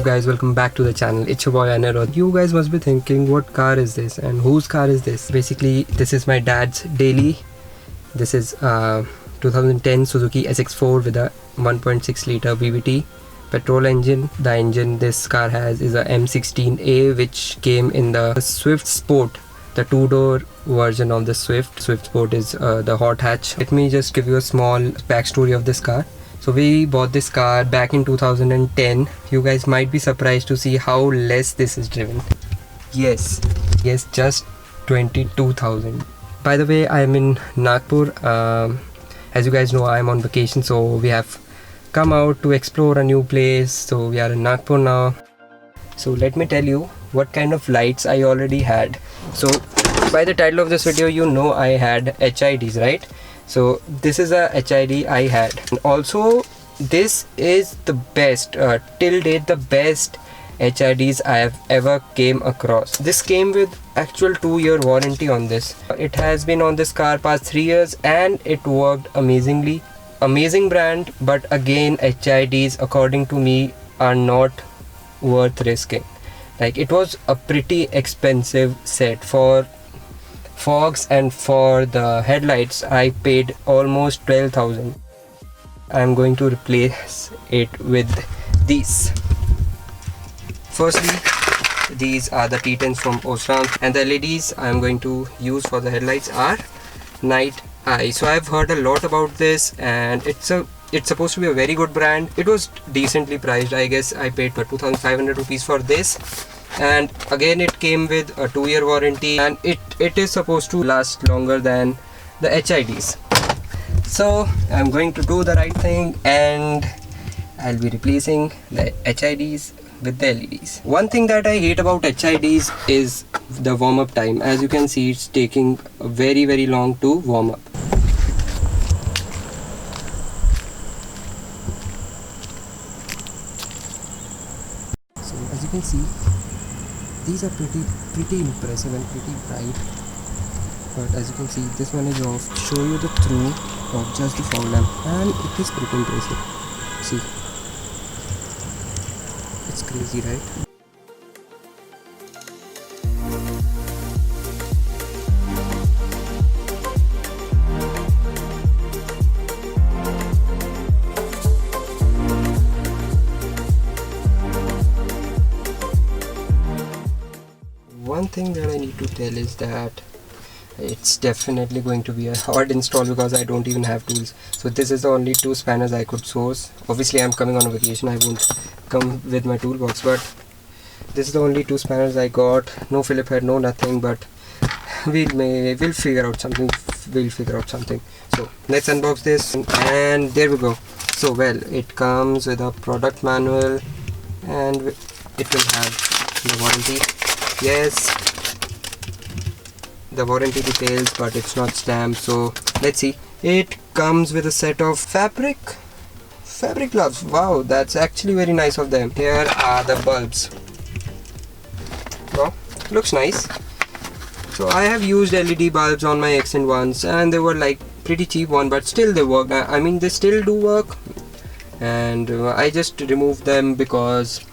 Guys, welcome back to the channel. It's your boy Anirudh. You guys must be thinking, what car is this and whose car is this? Basically, this is my dad's daily. This is 2010 Suzuki SX4 with a 1.6 liter VVT petrol engine. The engine this car has is a M16A, which came in the Swift Sport, the two-door version of the Swift. Swift Sport is the hot hatch. Let me just give you a small backstory of this car. So we bought this car back in 2010. You guys might be surprised to see how less this is driven. Yes, just 22,000. By the way, I am in Nagpur. As you guys know, I am on vacation, so we have come out to explore a new place. So we are in Nagpur now. So let me tell you what kind of lights I already had. So by the title of this video, you know I had HIDs, right? So this is a HID I had. And also this is the best, till date the best HIDs I have ever came across. This came with actual 2-year warranty on this. It has been on this car past 3 years and it worked amazingly. Amazing brand, but again HIDs according to me are not worth risking. Like, it was a pretty expensive set. For fogs and for the headlights I paid almost 12,000. I'm going to replace it with these. Firstly, these are the T10s from Osram, and the LEDs I'm going to use for the headlights are NightEye. So I've heard a lot about this, and it's supposed to be a very good brand. It was decently priced. I guess I paid for 2,500 rupees for this. And again, it came with a 2-year warranty, and it is supposed to last longer than the HIDs. So I'm going to do the right thing, and I'll be replacing the HIDs with the LEDs. One thing that I hate about HIDs is the warm-up time. As you can see, it's taking very long to warm up. So as you can see, these are pretty impressive and pretty bright, but as you can see, this one is off to show you the through of just the fog lamp, and it is pretty impressive. See, it's crazy, right? One thing that I need to tell is that it's definitely going to be a hard install because I don't even have tools. So this is the only 2 spanners I could source. Obviously I'm coming on a vacation, I won't come with my toolbox, but this is the only 2 spanners I got. No Phillip head, no nothing, but we'll figure out something. So let's unbox this, and there we go. So well, it comes with a product manual, and it will have the warranty. Yes, the warranty details, but it's not stamped. So let's see. It comes with a set of fabric gloves. Wow, that's actually very nice of them. Here are the bulbs. Wow, looks nice. So I have used LED bulbs on my Accent ones, and they were like pretty cheap one, but still they work. I mean, they still do work, and I just removed them because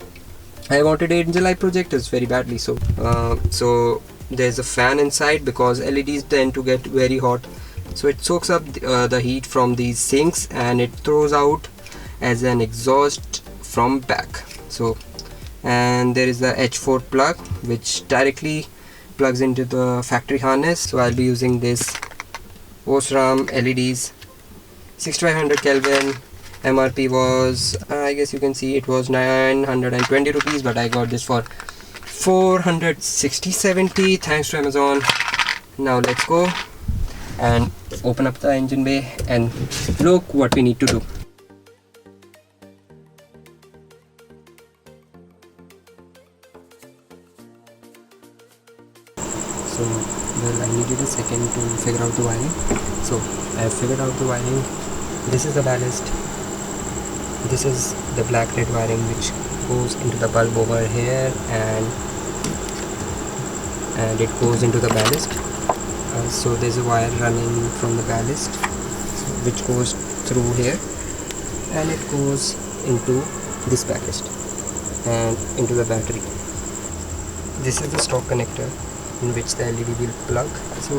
I wanted angel light projectors very badly. So there's a fan inside because LEDs tend to get very hot, so it soaks up the heat from these sinks and it throws out as an exhaust from back. So, and there is the H4 plug which directly plugs into the factory harness. So I'll be using this Osram LEDs, 6500 Kelvin. MRP was, I guess you can see, it was 920 rupees, but I got this for 460-70 thanks to Amazon. Now let's go and open up the engine bay and look what we need to do. So well, I needed a second to figure out the wiring. So I have figured out the wiring. This is the ballast. This is the black red wiring which goes into the bulb over here, and it goes into the ballast. So there's a wire running from the ballast which goes through here, and it goes into this ballast and into the battery. This is the stock connector in which the LED will plug. So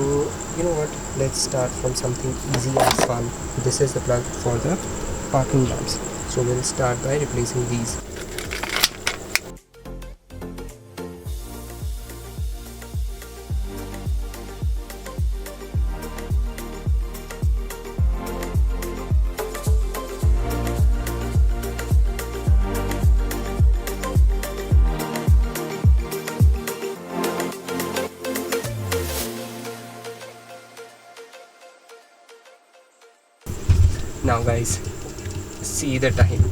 you know what, let's start from something easy and fun. This is the plug for the parking lamps. So we'll start by replacing these. Now guys, see the time.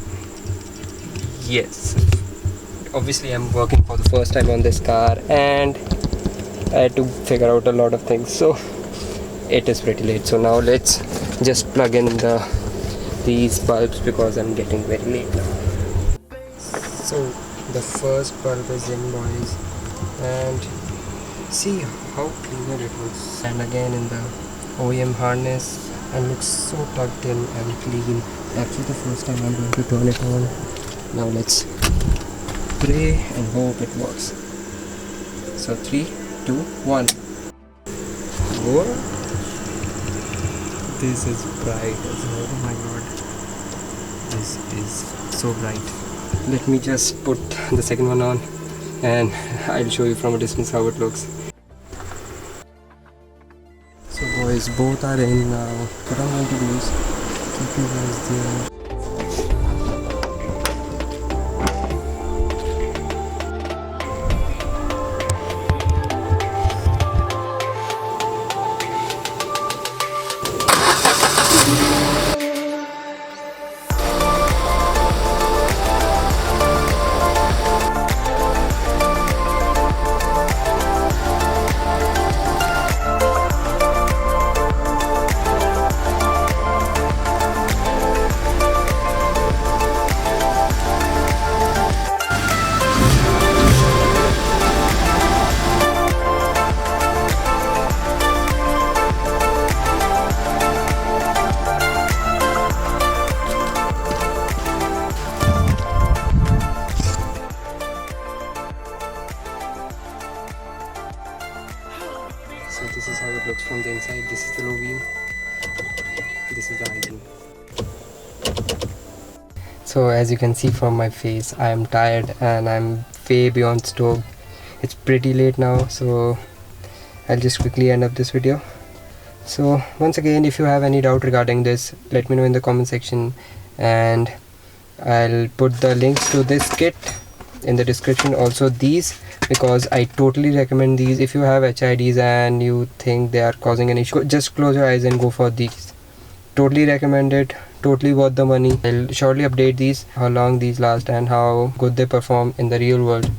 Yes, obviously I'm working for the first time on this car and I had to figure out a lot of things, so it is pretty late. So now let's just plug in these bulbs because I'm getting very late now. So the first bulb is in, boys, and see how cleaner it looks, and again in the OEM harness, and looks so tucked in and clean. Actually the first time I'm going to turn it on. Now let's pray and hope it works. So 3, 2, 1. Whoa. This is bright as well. Oh my god, this is so bright. Let me just put the second one on and I'll show you from a distance how it looks. So boys, both are in now. What I'm going to do is keep you guys there. So this is how it looks from the inside. This is the low beam. This is the high beam. So as you can see from my face, I am tired and I'm way beyond stoked. It's pretty late now, so I'll just quickly end up this video. So once again, if you have any doubt regarding this, let me know in the comment section, and I'll put the links to this kit in the description. Also these, because I totally recommend these. If you have HIDs and you think they are causing an issue, just close your eyes and go for these. Totally recommend it, totally worth the money. I'll shortly update these, how long these last and how good they perform in the real world.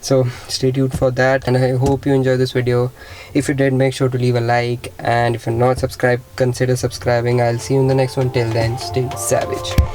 So stay tuned for that, and I hope you enjoyed this video. If you did, make sure to leave a like, and if you're not subscribed, consider subscribing. I'll see you in the next one. Till then, stay savage.